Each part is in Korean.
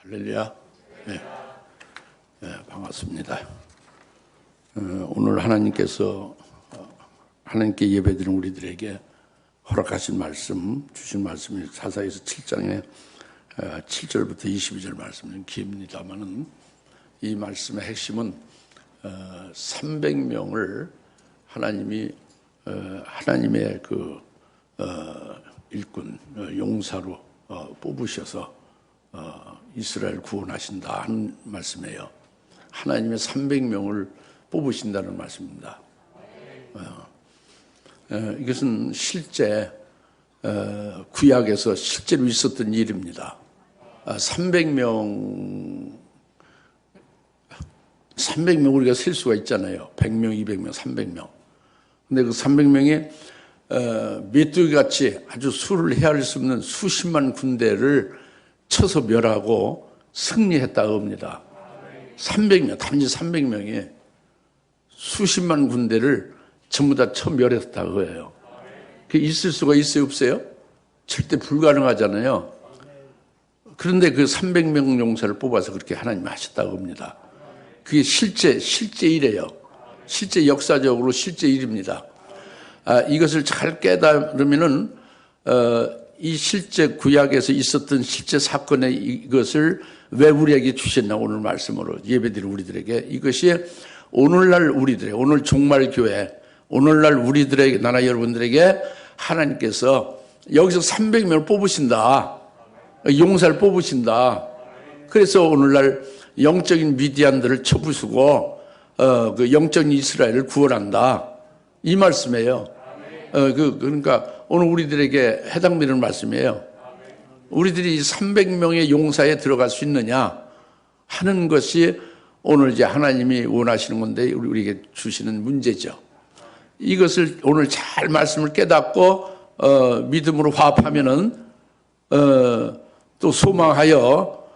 할렐루야. 네. 네, 반갑습니다. 오늘 하나님께서 하나님께 예배드리는 우리들에게 허락하신 말씀, 주신 말씀이 사사에서 7장에 7절부터 22절 말씀은 깁니다만은 이 말씀의 핵심은 300명을 하나님이 하나님의 그 일꾼 용사로 뽑으셔서 이스라엘 구원하신다 하는 말씀이에요. 하나님의 300명을 뽑으신다는 말씀입니다. 이것은 실제 구약에서 실제로 있었던 일입니다. 300명 우리가 셀 수가 있잖아요. 100명, 200명, 300명. 근데 그 300명이 메뚜기같이 아주 수를 헤아릴 수 없는 수십만 군대를 쳐서 멸하고 승리했다고 합니다. 300명, 단지 300명이 수십만 군대를 전부 다 쳐 멸했다고 해요. 그게 있을 수가 있어요, 없어요? 절대 불가능하잖아요. 그런데 그 300명 용사를 뽑아서 그렇게 하나님이 하셨다고 합니다. 그게 실제 일이에요. 실제 역사적으로 실제 일입니다. 이것을 잘 깨달으면은 이 실제 구약에서 있었던 실제 사건의 이것을 왜 우리에게 주셨나 오늘 말씀으로 예배드린 우리들에게 이것이 오늘날 우리들의 오늘 종말교회 오늘날 우리들에게 나라 여러분들에게 하나님께서 여기서 300명을 뽑으신다. 용사를 뽑으신다. 그래서 오늘날 영적인 미디안들을 쳐부수고 그 영적인 이스라엘을 구원한다. 이 말씀이에요. 그러니까 오늘 우리들에게 해당되는 말씀이에요. 우리들이 300명의 용사에 들어갈 수 있느냐 하는 것이 오늘 이제 하나님이 원하시는 건데 우리에게 주시는 문제죠. 이것을 오늘 잘 말씀을 깨닫고 믿음으로 화합하면은 또 소망하여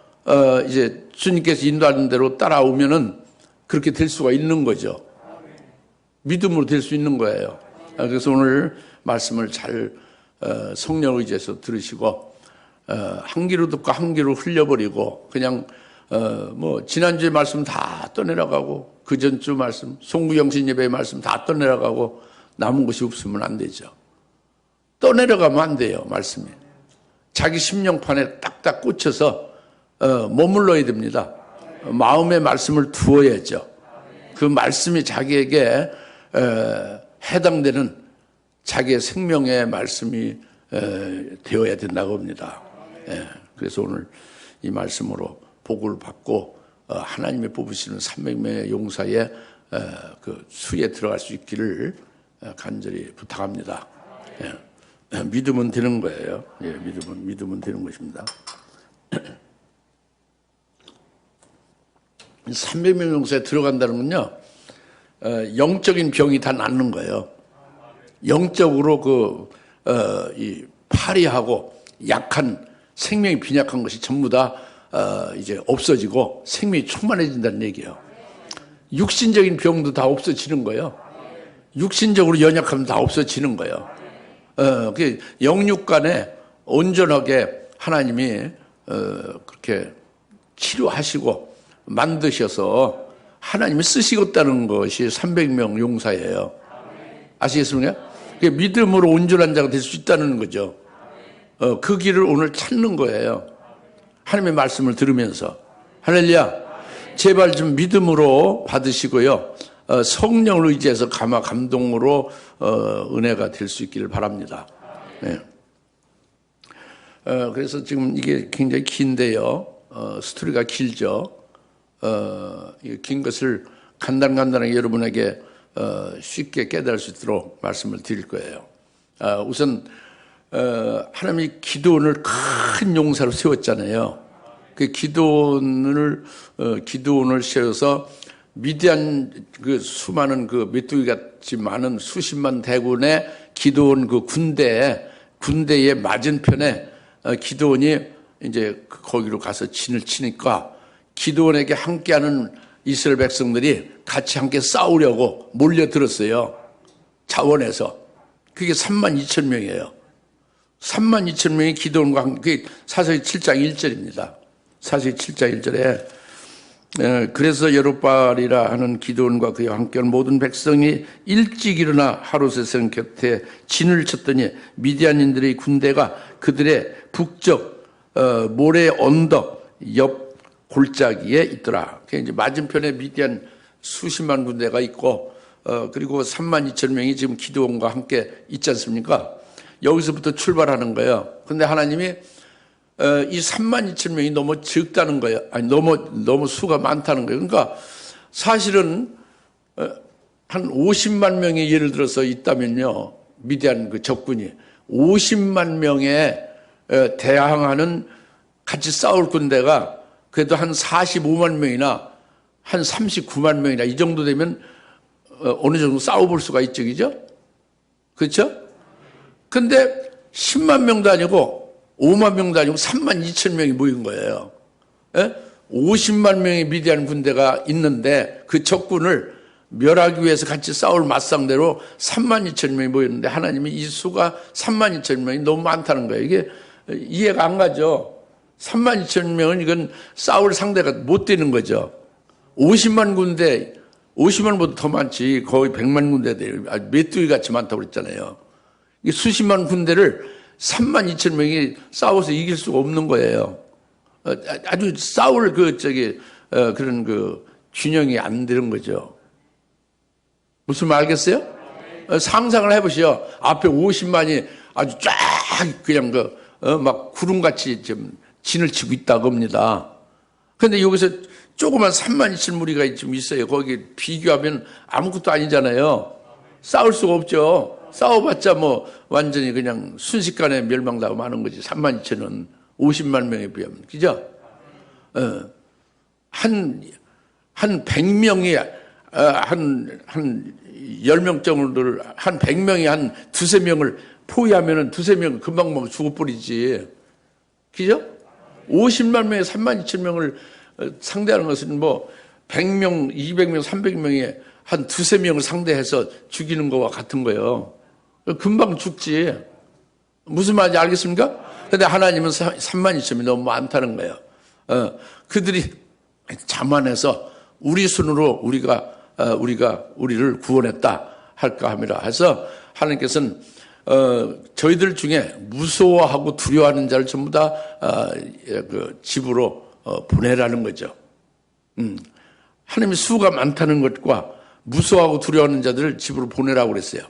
이제 주님께서 인도하는 대로 따라오면은 그렇게 될 수가 있는 거죠. 믿음으로 될 수 있는 거예요. 그래서 오늘 말씀을 잘 성령 의지해서 들으시고 한 귀로 듣고 한 귀로 흘려버리고 그냥 뭐 지난주에 말씀 다 떠내려가고 그 전주 말씀 송구영신 예배의 말씀 다 떠내려가고 남은 것이 없으면 안 되죠. 떠내려가면 안 돼요. 말씀이 자기 심령판에 딱딱 꽂혀서 머물러야 됩니다. 마음의 말씀을 두어야죠. 그 말씀이 자기에게 해당되는 자기의 생명의 말씀이 되어야 된다고 합니다. 그래서 오늘 이 말씀으로 복을 받고 하나님의 뽑으시는 300명의 용사의 그 수에 들어갈 수 있기를 간절히 부탁합니다. 믿으면 되는 거예요. 믿으면 되는 것입니다. 300명 용사에 들어간다는 건요, 영적인 병이 다 낫는 거예요. 영적으로 이 파리하고 약한 생명이 빈약한 것이 전부 다 이제 없어지고 생명이 충만해진다는 얘기예요. 육신적인 병도 다 없어지는 거예요. 육신적으로 연약하면 다 없어지는 거예요. 그 영육 간에 온전하게 하나님이 그렇게 치료하시고 만드셔서 하나님이 쓰시겠다는 것이 300명 용사예요. 아시겠습니까? 믿음으로 온전한 자가 될 수 있다는 거죠. 그 길을 오늘 찾는 거예요. 하나님의 말씀을 들으면서. 할렐루야. 제발 좀 믿음으로 받으시고요. 성령을 의지해서 감동으로 은혜가 될 수 있기를 바랍니다. 네. 그래서 지금 이게 굉장히 긴데요. 스토리가 길죠. 긴 것을 간단하게 여러분에게 쉽게 깨달을 수 있도록 말씀을 드릴 거예요. 우선 하나님이 기드온을 큰 용사로 세웠잖아요. 그 기드온을 세워서 미디안 그 수많은 그 메뚜기 같이 많은 수십만 대군의 기드온 그 군대의 맞은편에 기드온이 이제 거기로 가서 진을 치니까 기드온에게 함께하는 이스라엘 백성들이 같이 함께 싸우려고 몰려들었어요. 자원해서. 그게 32,000명이에요. 32,000명이 기드온과 함께 사사기 7장 1절입니다. 사실 7장 1절에 그래서 여룻바알이라 하는 기드온과 그와 함께한 모든 백성이 일찍 일어나 하루세성 곁에 진을 쳤더니 미디안인들의 군대가 그들의 북쪽 모래 언덕 옆 골짜기에 있더라. 이제 맞은편에 미디안 수십만 군대가 있고 그리고 32,000명이 지금 기드온과 함께 있지 않습니까? 여기서부터 출발하는 거예요. 그런데 하나님이 이 32,000명이 너무 적다는 거예요. 아니, 너무 수가 많다는 거예요. 그러니까 사실은 한 50만 명이 예를 들어서 있다면요. 미디안 그 적군이 50만 명에 대항하는 같이 싸울 군대가 그래도 한 45만 명이나 한 39만 명이나 이 정도 되면 어느 정도 싸워볼 수가 있죠. 그죠? 그렇죠? 근데 10만 명도 아니고 5만 명도 아니고 3만 2천 명이 모인 거예요. 50만 명의 미디안 군대가 있는데 그 적군을 멸하기 위해서 같이 싸울 맞상대로 3만 2천 명이 모였는데 하나님이 이 수가 3만 2천 명이 너무 많다는 거예요. 이게 이해가 안 가죠. 3만 2천 명은 이건 싸울 상대가 못 되는 거죠. 50만 군대, 50만보다 더 많지. 거의 100만 군대 돼요. 메뚜기 같이 많다고 그랬잖아요. 이 수십만 군대를 3만 2천 명이 싸워서 이길 수가 없는 거예요. 아주 싸울 그런 균형이 안 되는 거죠. 무슨 말 알겠어요? 상상을 해보시오. 앞에 50만이 아주 쫙 그냥 막 구름같이 좀 진을 치고 있다고 합니다. 그런데 여기서 조그만 3만 2천 무리가 좀 있어요. 거기 비교하면 아무것도 아니잖아요. 싸울 수가 없죠. 싸워봤자 뭐 완전히 그냥 순식간에 멸망당하고 하는 거지. 3만 2천은 50만 명에 비하면. 그죠? 한 100명이, 한 10명 정도를, 한 100명이 한 두세 명을 포위하면은 두세 명 금방 뭐 죽어버리지. 그죠? 50만 명에 3만 2천 명을 상대하는 것은 뭐 100명, 200명, 300명에 한 두세 명을 상대해서 죽이는 거와 같은 거예요. 금방 죽지. 무슨 말인지 알겠습니까? 근데 하나님은 3만 2천이 너무 많다는 거예요. 그들이 자만해서 우리 손으로 우리를 구원했다 할까 함이라 해서 하나님께서는 저희들 중에 무서워하고 두려워하는 자를 전부 다 그 집으로 보내라는 거죠. 하나님의 수가 많다는 것과 무서워하고 두려워하는 자들을 집으로 보내라고 그랬어요.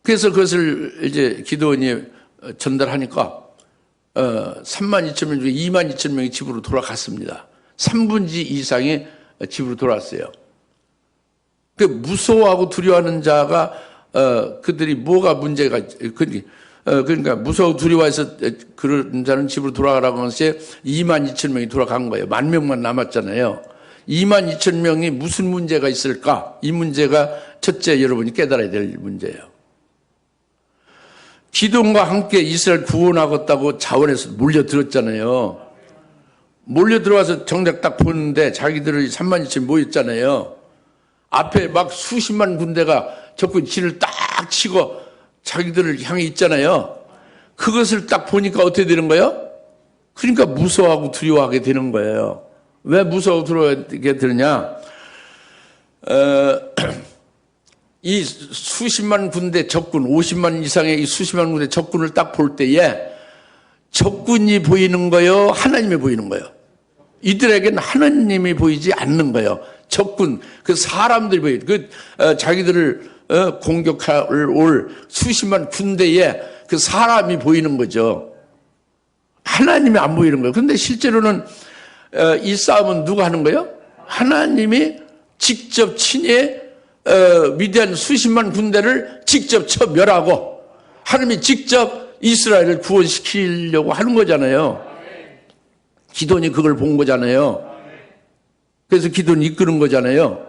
그래서 그것을 이제 기드온이 전달하니까 3만 2천 명 중에 2만 2천 명이 집으로 돌아갔습니다. 3분지 이상이 집으로 돌아왔어요. 그 무서워하고 두려워하는 자가 그들이 뭐가 문제가 그러니까 무서워 두려워해서 그런 자는 집으로 돌아가라고 한 것에 2만 2천 명이 돌아간 거예요. 10,000명만 남았잖아요. 2만 2천 명이 무슨 문제가 있을까? 이 문제가 첫째 여러분이 깨달아야 될 문제예요. 기드온과 함께 이스라엘 구원하겠다고 자원해서 몰려들었잖아요. 몰려들어와서 정작 딱 보는데 자기들이 3만 2천 모였잖아요. 앞에 막 수십만 군대가 적군 진을 딱 치고 자기들을 향해 있잖아요. 그것을 딱 보니까 어떻게 되는 거예요? 그러니까 무서워하고 두려워하게 되는 거예요. 왜 무서워하고 두려워하게 되느냐? 이 수십만 군대 적군, 50만 이상의 이 수십만 군대 적군을 딱 볼 때에 적군이 보이는 거예요? 하나님이 보이는 거예요? 이들에게는 하나님이 보이지 않는 거예요. 적군, 그 사람들이 보여요. 자기들을 공격할 올 수십만 군대에 그 사람이 보이는 거죠. 하나님이 안 보이는 거예요. 그런데 실제로는 이 싸움은 누가 하는 거예요? 하나님이 직접 친히 미디안 수십만 군대를 직접 쳐 멸하고 하나님이 직접 이스라엘을 구원시키려고 하는 거잖아요. 기드온이 그걸 본 거잖아요. 그래서 기드온이 이끄는 거잖아요.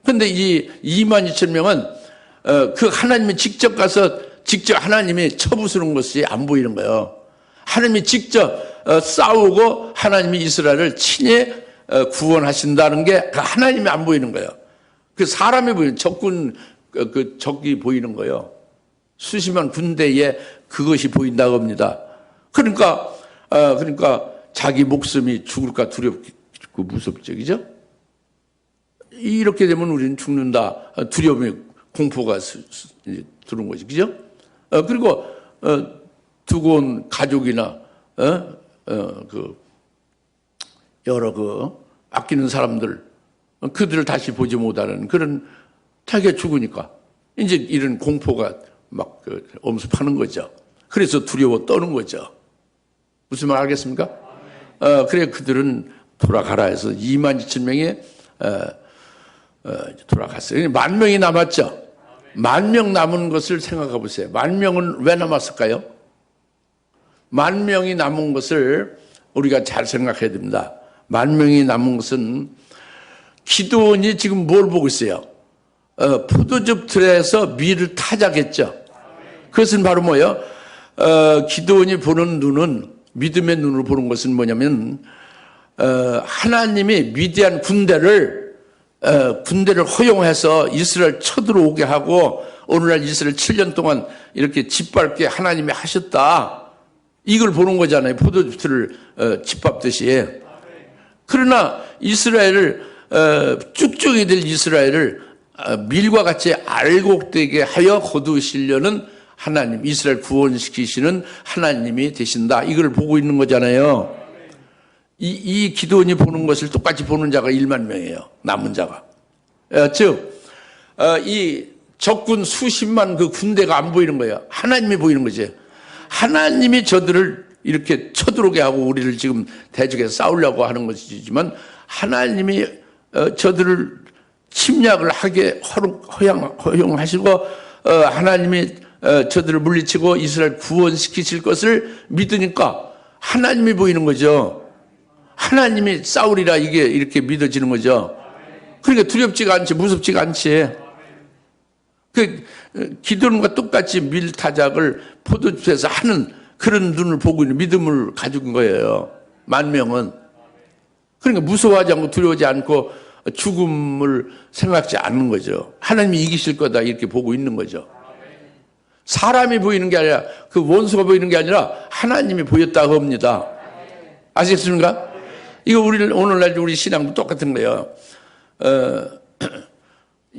그런데 이 2만 2천 명은 그 하나님이 직접 가서 직접 하나님이 쳐부수는 것이 안 보이는 거예요. 하나님이 직접 싸우고 하나님이 이스라엘을 친히 구원하신다는 게 그 하나님이 안 보이는 거예요. 그 사람이 보이는 적군 그 적이 보이는 거예요. 수십만 군대에 그것이 보인다고 합니다. 그러니까 자기 목숨이 죽을까 두렵고 무섭죠. 그죠? 이렇게 되면 우리는 죽는다. 두려움이 공포가 들어온 거지. 그죠? 그리고 두고 온 가족이나 여러 아끼는 사람들 그들을 다시 보지 못하는 그런 자기가 죽으니까 이제 이런 공포가 막 엄습하는 거죠. 그래서 두려워 떠는 거죠. 무슨 말 알겠습니까? 그래 그들은 돌아가라 해서 22,000명이 돌아갔어요. 10,000명이 남았죠. 10,000명 남은 것을 생각해 보세요. 10,000명은 왜 남았을까요? 10,000명이 남은 것을 우리가 잘 생각해야 됩니다. 10,000명이 남은 것은 기드온이 지금 뭘 보고 있어요? 포도즙 틀에서 밀을 타작했죠. 그것은 바로 뭐예요? 기드온이 보는 눈은 믿음의 눈으로 보는 것은 뭐냐면 하나님이 미디안 군대를 허용해서 이스라엘 쳐들어오게 하고 오늘날 이스라엘 7년 동안 이렇게 짓밟게 하나님이 하셨다. 이걸 보는 거잖아요. 포도즙을 짓밟듯이. 그러나 이스라엘을 쭉쭉이 될 이스라엘을 밀과 같이 알곡되게 하여 거두시려는 하나님, 이스라엘 구원시키시는 하나님이 되신다. 이걸 보고 있는 거잖아요. 이 기드온이 보는 것을 똑같이 보는 자가 10,000명이에요. 남은 자가. 즉, 이 적군 수십만 그 군대가 안 보이는 거예요. 하나님이 보이는 거지. 하나님이 저들을 이렇게 쳐들어오게 하고 우리를 지금 대적해서 싸우려고 하는 것이지만 하나님이 저들을 침략을 하게 허용하시고 하나님이 저들을 물리치고 이스라엘 구원시키실 것을 믿으니까 하나님이 보이는 거죠. 하나님이 싸우리라 이게 이렇게 믿어지는 거죠. 그러니까 두렵지가 않지 무섭지가 않지. 그 기드온과 똑같이 밀타작을 포도주에서 하는 그런 눈을 보고 있는 믿음을 가진 거예요. 10,000명은. 그러니까 무서워하지 않고 두려워하지 않고 죽음을 생각지 않는 거죠. 하나님이 이기실 거다 이렇게 보고 있는 거죠. 사람이 보이는 게 아니라 그 원수가 보이는 게 아니라 하나님이 보였다고 합니다. 아시겠습니까? 이거 오늘날 우리 신앙도 똑같은 거예요.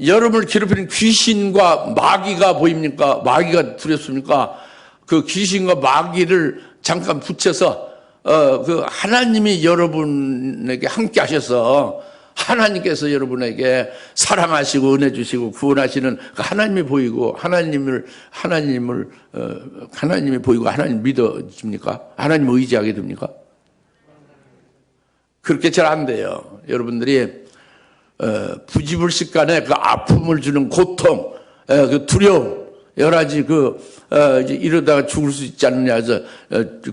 여러분을 괴롭히는 귀신과 마귀가 보입니까? 마귀가 두렵습니까? 그 귀신과 마귀를 잠깐 붙여서 그 하나님이 여러분에게 함께 하셔서 하나님께서 여러분에게 사랑하시고 은혜 주시고 구원하시는 그 하나님이 보이고 하나님이 보이고 하나님 믿어집니까? 하나님 의지하게 됩니까? 그렇게 잘 안 돼요. 여러분들이 부지불식간에 그 아픔을 주는 고통, 그 두려움, 여러 가지 이러다가 죽을 수 있지 않느냐 해서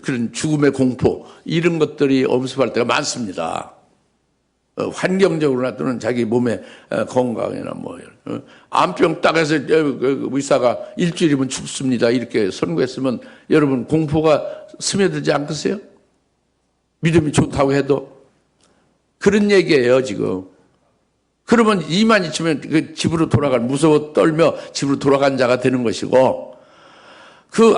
그런 죽음의 공포 이런 것들이 엄습할 때가 많습니다. 환경적으로나 또는 자기 몸의 건강이나 암병 딱 해서 의사가 일주일이면 죽습니다 이렇게 선고했으면 여러분 공포가 스며들지 않겠어요? 믿음이 좋다고 해도 그런 얘기예요 지금. 그러면 22,000명 그 집으로 무서워 떨며 집으로 돌아간 자가 되는 것이고 그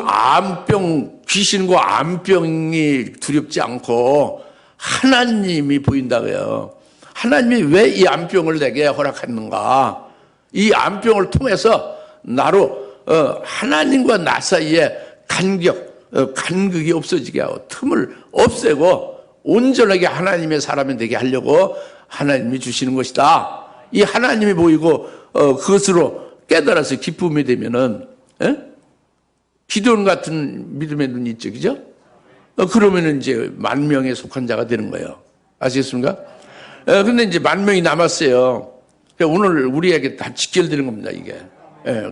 귀신과 암병이 두렵지 않고 하나님이 보인다고요. 하나님이 왜 이 암병을 내게 허락했는가? 이 암병을 통해서 나로 하나님과 나 사이에 간극이 없어지게 하고 틈을 없애고 온전하게 하나님의 사람이 되게 하려고 하나님이 주시는 것이다. 이 하나님이 보이고 그것으로 깨달아서 기쁨이 되면은 기드온 같은 믿음의 눈이 있죠, 그죠? 그러면은 이제 10,000명에 속한 자가 되는 거예요. 아시겠습니까? 근데 이제 10,000명이 남았어요. 오늘 우리에게 다 직결되는 겁니다, 이게.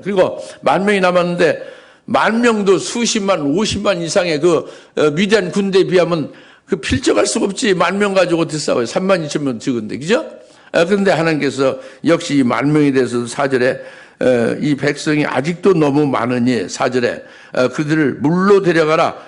그리고 10,000명이 남았는데 10,000명도 수십만, 50만 이상의 그 미디안 군대에 비하면 그 필적할 수가 없지. 10,000명 가지고 어떻게 싸워요? 32,000명 적은데, 그죠? 그런데 하나님께서 역시 이 10,000명에 대해서 4절에 이 백성이 아직도 너무 많으니 4절에 그들을 물로 데려가라.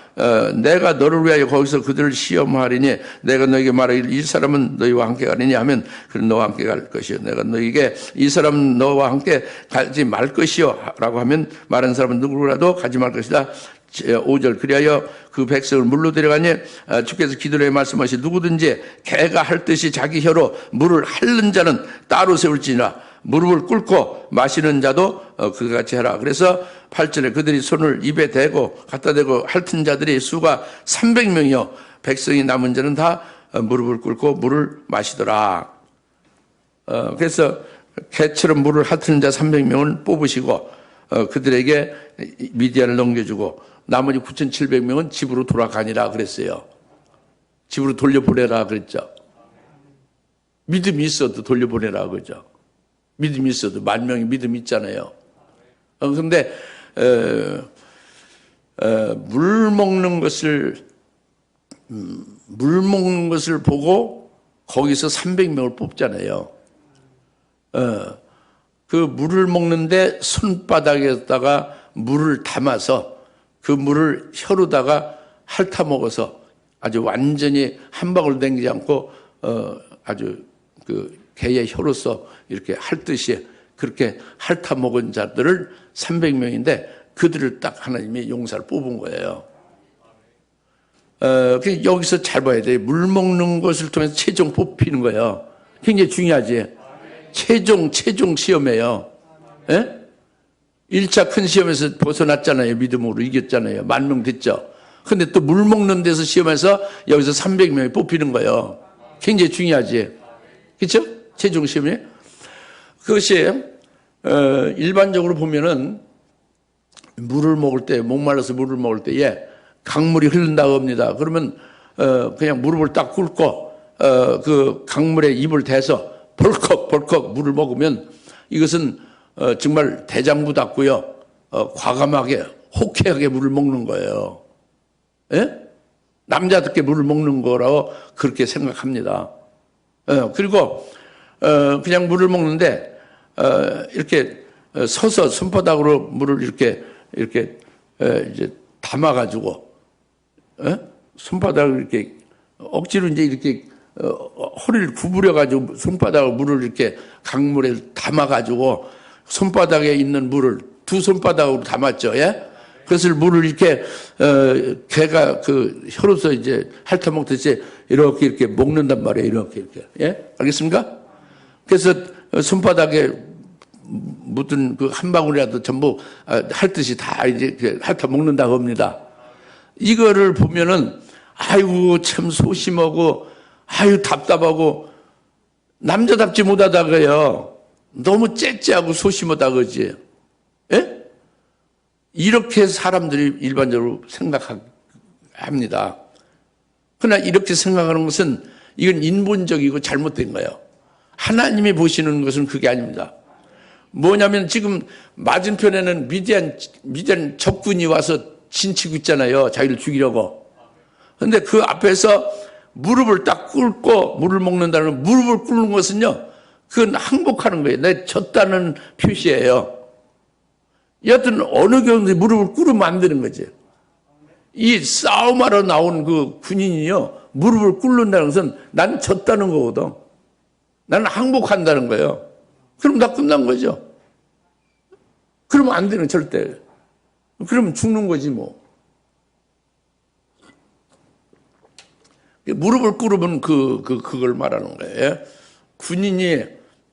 내가 너를 위하여 거기서 그들을 시험하리니 내가 너에게 말하기를 이 사람은 너희와 함께 가리니 하면 그는 너와 함께 갈 것이요. 내가 너에게 이 사람은 너와 함께 가지 말 것이요 라고 하면 말한 사람은 누구라도 가지 말 것이다. 5절 그리하여 그 백성을 물로 데려가니 주께서 기도에 말씀하시 누구든지 개가 핥듯이 자기 혀로 물을 핥는 자는 따로 세울지니라 무릎을 꿇고 마시는 자도 그같이 하라. 그래서 8절에 그들이 손을 입에 대고 갖다 대고 핥은 자들이 수가 300명이요 백성이 남은 자는 다 무릎을 꿇고 물을 마시더라. 그래서 개처럼 물을 핥은 자 300명을 뽑으시고 그들에게 미디안을 넘겨주고 나머지 9,700명은 집으로 돌아가니라 그랬어요. 집으로 돌려보내라 그랬죠. 믿음이 있어도 돌려보내라 그러죠. 믿음이 있어도 10,000명이 믿음이 있잖아요. 그런데 물 먹는 것을 보고 거기서 300명을 뽑잖아요. 그 물을 먹는데 손바닥에다가 물을 담아서 그 물을 혀로다가 핥아 먹어서 아주 완전히 한 방울 남기지 않고 아주 그 개의 혀로서 이렇게 핥듯이 그렇게 핥아 먹은 자들을 300명인데 그들을 딱 하나님이 용사를 뽑은 거예요. 여기서 잘 봐야 돼요. 물 먹는 것을 통해서 최종 뽑히는 거예요. 굉장히 중요하지. 최종 시험이에요. 예? 1차 큰 시험에서 벗어났잖아요. 믿음으로 이겼잖아요. 10,000명 됐죠. 근데 또 물 먹는 데서 시험에서 여기서 300명이 뽑히는 거예요. 굉장히 중요하지. 그렇죠? 최종 시험이. 그것이 일반적으로 보면은 물을 먹을 때, 목말라서 물을 먹을 때에 강물이 흐른다고 합니다. 그러면 그냥 무릎을 딱 꿇고 그 강물에 입을 대서 벌컥벌컥 물을 먹으면 이것은 정말 대장부답고요. 과감하게 호쾌하게 물을 먹는 거예요. 예? 남자답게 물을 먹는 거라고 그렇게 생각합니다. 그리고 그냥 물을 먹는데 이렇게 서서 손바닥으로 물을 이렇게 이제 담아가지고 손바닥을 이렇게 억지로 이제 이렇게 허리를 구부려가지고 손바닥으로 물을 이렇게 강물에 담아가지고 손바닥에 있는 물을 두 손바닥으로 담았죠. 예? 그래서 물을 이렇게 개가 그 혀로서 이제 핥아먹듯이 이렇게 먹는단 말이에요. 이렇게. 예? 알겠습니까? 그래서 손바닥에 묻은 그 한 방울이라도 전부 핥듯이 다 이제 핥아먹는다고 합니다. 이거를 보면은 아이고 참 소심하고 아유 답답하고 남자답지 못하다고요. 너무 째째하고 소심하다 그러지. 예? 이렇게 사람들이 일반적으로 생각합니다. 그러나 이렇게 생각하는 것은 이건 인본적이고 잘못된 거예요. 하나님이 보시는 것은 그게 아닙니다. 뭐냐면 지금 맞은편에는 미디안 적군이 와서 진치고 있잖아요. 자기를 죽이려고. 그런데 그 앞에서 무릎을 딱 꿇고 물을 먹는다는 무릎을 꿇는 것은요. 그건 항복하는 거예요. 내 졌다는 표시예요. 여하튼 어느 경우도 무릎을 꿇으면 안 되는 거지. 이 싸움하러 나온 그 군인이요. 무릎을 꿇는다는 것은 난 졌다는 거거든. 나는 항복한다는 거예요. 그럼 다 끝난 거죠. 그러면 안 되는 절대. 그러면 죽는 거지 뭐. 무릎을 꿇으면 그걸 말하는 거예요. 군인이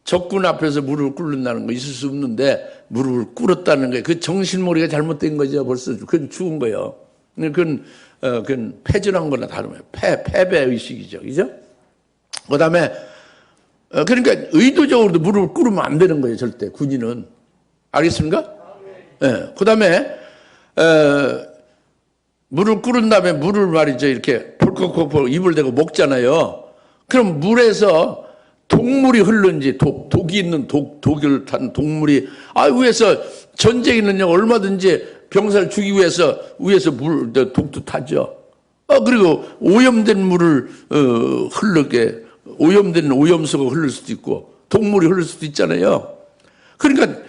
적군 앞에서 무릎을 꿇는다는 거 있을 수 없는데 무릎을 꿇었다는 거예요. 그 정신머리가 잘못된 거죠. 벌써 그건 죽은 거예요. 그건 패전한 거나 다름이에요. 패배 의식이죠. 그죠? 그 다음에 그러니까 의도적으로도 무릎을 꿇으면 안 되는 거예요. 절대 군인은. 알겠습니까? 네. 그 다음에 물을 끓은 다음에 물을 말이죠. 이렇게 벌컥벌컥 입을 대고 먹잖아요. 그럼 물에서 독물이 흐르는지 독이 있는 독을 탄 독물이 위에서 전쟁이 있느냐 얼마든지 병사를 죽이기 위해서 위에서 독도 타죠. 그리고 오염된 물을 흐르게 오염된 오염수가 흐를 수도 있고 독물이 흐를 수도 있잖아요. 그러니까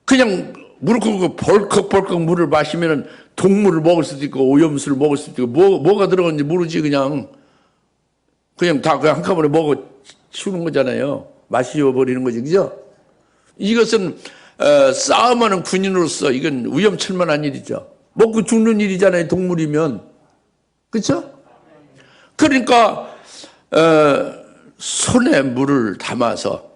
그냥 무릎 꿇고 벌컥벌컥 물을 마시면은 독물을 먹을 수도 있고 오염수를 먹을 수도 있고 뭐가 들어갔는지 모르지 그냥 다 그냥 한꺼번에 먹어 치우는 거잖아요. 마시워버리는 거지. 그죠? 이것은 싸움하는 군인으로서 이건 위험천만한 일이죠. 먹고 죽는 일이잖아요, 동물이면. 그렇죠? 그러니까 손에 물을 담아서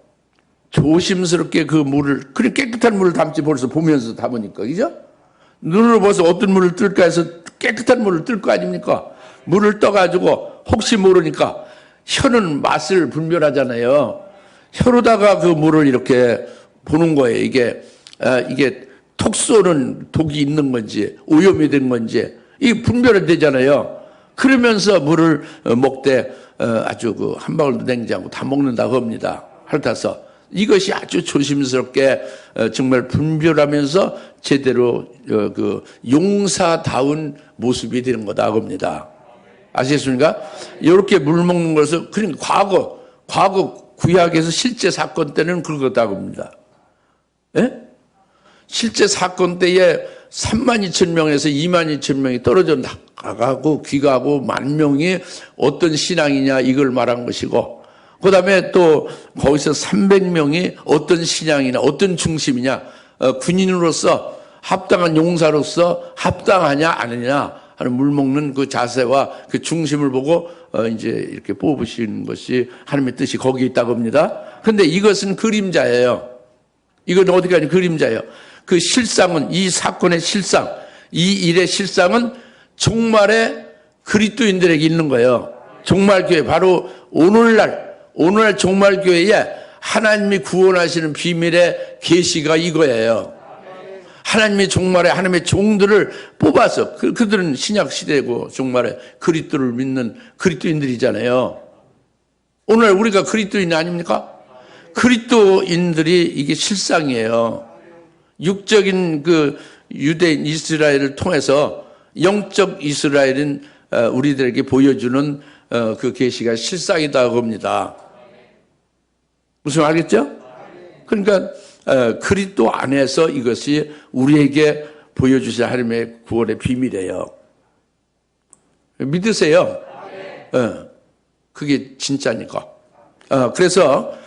조심스럽게 그 물을, 그래 깨끗한 물을 담지 벌써 보면서 담으니까, 그죠? 눈으로 봐서 어떤 물을 뜰까 해서 깨끗한 물을 뜰 거 아닙니까? 물을 떠가지고 혹시 모르니까 혀는 맛을 분별하잖아요. 혀로다가 그 물을 이렇게 보는 거예요. 이게 톡 쏘는 독이 있는 건지 오염이 된 건지 이 분별이 되잖아요. 그러면서 물을 먹되 아주 그 한 방울도 냉지 않고 다 먹는다고 합니다. 핥아서. 이것이 아주 조심스럽게 정말 분별하면서 제대로 그 용사다운 모습이 되는 거다 합니다. 아시겠습니까? 이렇게 물 먹는 것은 그러니까 과거 구약에서 실제 사건 때는 그렇다고 합니다. 예? 실제 사건 때에 32,000명에서 22,000명이 떨어져 나가고 귀가하고 10,000명이 어떤 신앙이냐 이걸 말한 것이고, 그 다음에 또 거기서 300명이 어떤 신앙이냐 어떤 중심이냐, 군인으로서 합당한 용사로서 합당하냐 아니냐 하는 물 먹는 그 자세와 그 중심을 보고 이제 이렇게 뽑으시는 것이 하나님의 뜻이 거기에 있다고 합니다. 근데 이것은 그림자예요. 이건 어디까지 그림자예요. 그 실상은, 이 사건의 실상, 이 일의 실상은 종말의 그리스도인들에게 있는 거예요. 종말교회, 바로 오늘날 종말교회에 하나님이 구원하시는 비밀의 계시가 이거예요. 하나님이 종말에 하나님의 종들을 뽑아서, 그들은 신약 시대고 종말에 그리스도를 믿는 그리스도인들이잖아요. 오늘 우리가 그리스도인 아닙니까? 그리스도인들이 이게 실상이에요. 육적인 그 유대인 이스라엘을 통해서 영적 이스라엘은 우리들에게 보여주는 그 계시가 실상이다고 합니다. 무슨 알겠죠? 그러니까 그리스도 안에서 이것이 우리에게 보여주신 하나님의 구원의 비밀이에요. 믿으세요? 그게 진짜니까. 그래서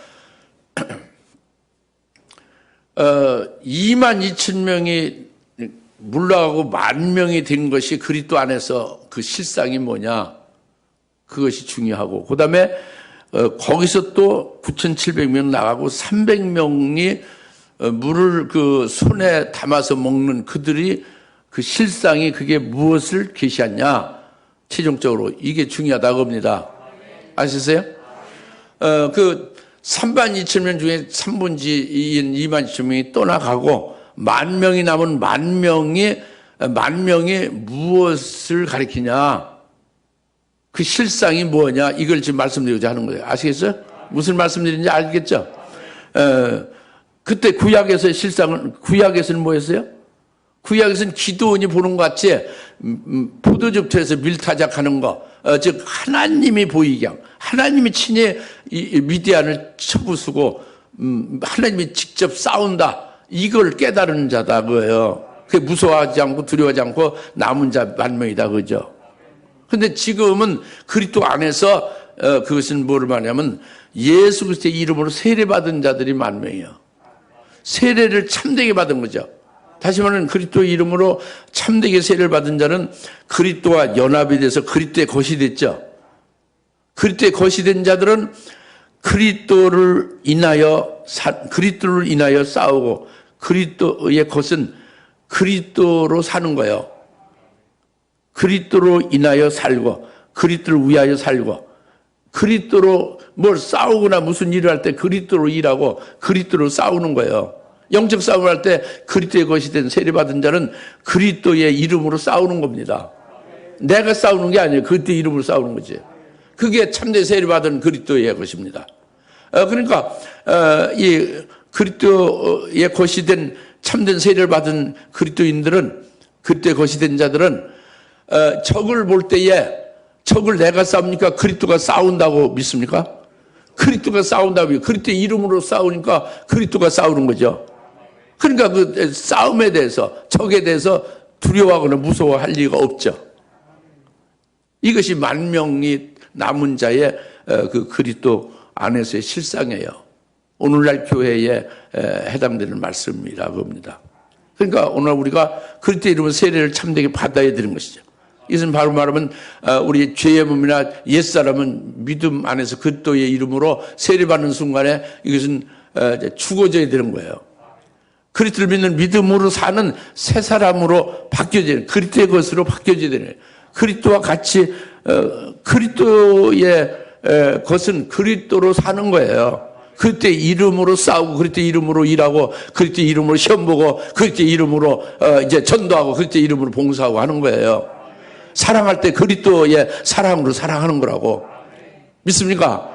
22,000명이 물러가고 10,000명이 된 것이 그리스도 안에서 그 실상이 뭐냐, 그것이 중요하고, 그 다음에 거기서 또 9,700명 나가고 300명이 물을 그 손에 담아서 먹는 그들이 그 실상이 그게 무엇을 계시하냐, 최종적으로 이게 중요하다고 합니다. 아시세요? 그 32,000명 중에 3분지 2인 22,000명이 떠나가고 10,000명이 남은 10,000명이 무엇을 가리키냐, 그 실상이 뭐냐, 이걸 지금 말씀드리고자 하는 거예요. 아시겠어요? 무슨 말씀드리는지 알겠죠? 그때 구약에서의 실상은, 구약에서는 뭐였어요? 구약에서는 기도원이 보는 것 같이 포도즙터에서 밀타작하는 거, 즉 하나님이 보이게 하고, 하나님이 친히 이 미디안을 쳐부수고 하나님이 직접 싸운다, 이걸 깨달은 자다 그거예요. 그게 무서워하지 않고 두려워하지 않고 남은 자 10,000명이다 그죠? 근데 지금은 그리스도 안에서 그것은 뭐를 말하냐면 예수 그리스도의 이름으로 세례받은 자들이 10,000명이에요. 세례를 참되게 받은 거죠. 다시 말하면 그리스도의 이름으로 참되게 세례를 받은 자는 그리스도와 연합이 돼서 그리스도의 것이 됐죠. 그리스도의 것이 된 자들은 그리스도를 인하여 싸우고, 그리스도의 것은 그리스도로 사는 거예요. 그리스도로 인하여 살고, 그리스도를 위하여 살고, 그리스도로 뭘 싸우거나 무슨 일을 할 때 그리스도로 일하고 그리스도로 싸우는 거예요. 영적 싸움을 할 때 그리스도의 것이 된 세례받은 자는 그리스도의 이름으로 싸우는 겁니다. 내가 싸우는 게 아니에요. 그리스도의 이름으로 싸우는 거지. 그게 참된 세례받은 그리스도의 것입니다. 그러니까 이 그리스도의 것이 된 참된 세례를 받은 그리스도인들은, 그리스도의 것이 된 자들은 적을 볼 때에 적을 내가 싸웁니까? 그리스도가 싸운다고 믿습니까? 그리스도가 싸운다고, 그리스도의 이름으로 싸우니까 그리스도가 싸우는 거죠. 그러니까 그 싸움에 대해서, 적에 대해서 두려워하거나 무서워할 리가 없죠. 이것이 10,000명이 남은 자의 그 그리스도 안에서의 실상이에요. 오늘날 교회에 해당되는 말씀이라고 합니다. 그러니까 오늘 우리가 그리스도의 이름으로 세례를 참되게 받아야 되는 것이죠. 이것은 바로 말하면 우리 죄의 몸이나 옛사람은 믿음 안에서 그리스도의 이름으로 세례받는 순간에 이것은 죽어져야 되는 거예요. 그리스도를 믿는 믿음으로 사는 새 사람으로 바뀌어져야 되는, 그리스도의 것으로 바뀌어져야 되는 거예요. 그리스도와 같이 그리스도의 것은 그리스도로 사는 거예요. 그리스도의 이름으로 싸우고, 그리스도의 이름으로 일하고, 그리스도의 이름으로 시험 보고, 그리스도의 이름으로 이제 전도하고, 그리스도의 이름으로 봉사하고 하는 거예요. 사랑할 때 그리스도의 사랑으로 사랑하는 거라고. 믿습니까?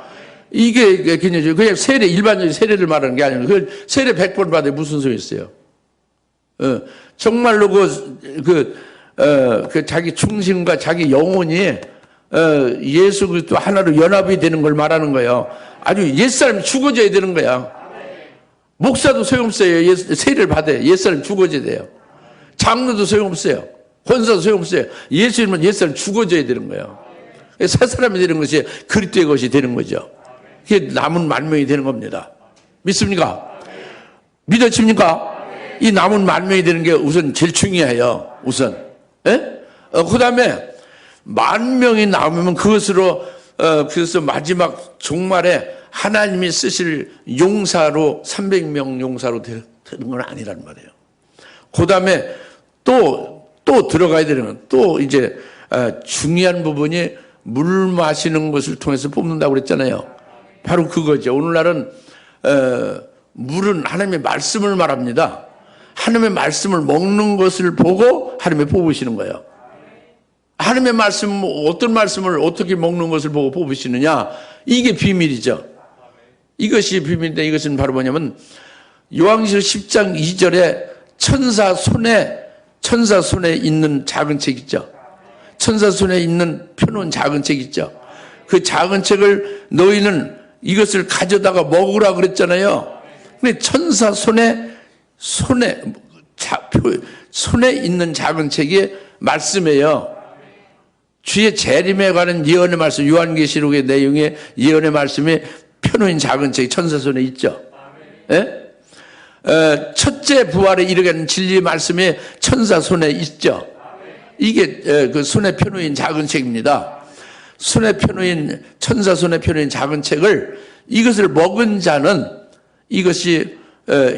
이게 개념이죠. 그냥 세례, 일반적인 세례를 말하는 게 아니고, 그 세례 100번 받아야 무슨 소용이 있어요? 정말로 그 자기 충신과 자기 영혼이 예수 그리스도 하나로 연합이 되는 걸 말하는 거예요. 아주 옛사람이 죽어져야 되는 거야. 목사도 소용없어요. 세례를 받아야 옛사람이 죽어져야 돼요. 장로도 소용없어요. 권사도 소용없어요. 예수님은 옛사람이 죽어져야 되는 거예요. 새 사람이 되는 것이 그리스도의 것이 되는 거죠. 그게 남은 만명이 되는 겁니다. 믿습니까? 믿어집니까? 이 남은 만명이 되는 게 우선 제일 중요해요. 우선. 그 다음에 만명이 남으면 그것으로 그래서 마지막 종말에 하나님이 쓰실 용사로 300명 용사로 되는 건 아니란 말이에요. 그 다음에 또 들어가야 되는 건 또 이제 중요한 부분이 물 마시는 것을 통해서 뽑는다고 그랬잖아요. 바로 그거죠. 오늘날은 물은 하나님의 말씀을 말합니다. 하나님의 말씀을 먹는 것을 보고 하나님이 뽑으시는 거예요. 하나님의 말씀, 어떤 말씀을 어떻게 먹는 것을 보고 뽑으시느냐, 이게 비밀이죠. 이것이 비밀인데, 이것은 바로 뭐냐면 요한계시록 10장 2절에 천사 손에 있는 작은 책 있죠. 천사 손에 있는 펴놓은 작은 책 있죠. 그 작은 책을 너희는 이것을 가져다가 먹으라 그랬잖아요. 근데 천사 손에 있는 작은 책이 말씀이에요. 주의 재림에 관한 예언의 말씀, 요한계시록의 내용의 예언의 말씀이 펴놓은 작은 책이 천사 손에 있죠. 예? 첫째 부활에 이르게 하는 진리의 말씀이 천사 손에 있죠. 이게 그 손에 펴놓은 작은 책입니다. 천사 손에 펴놓은 작은 책을, 이것을 먹은 자는 이것이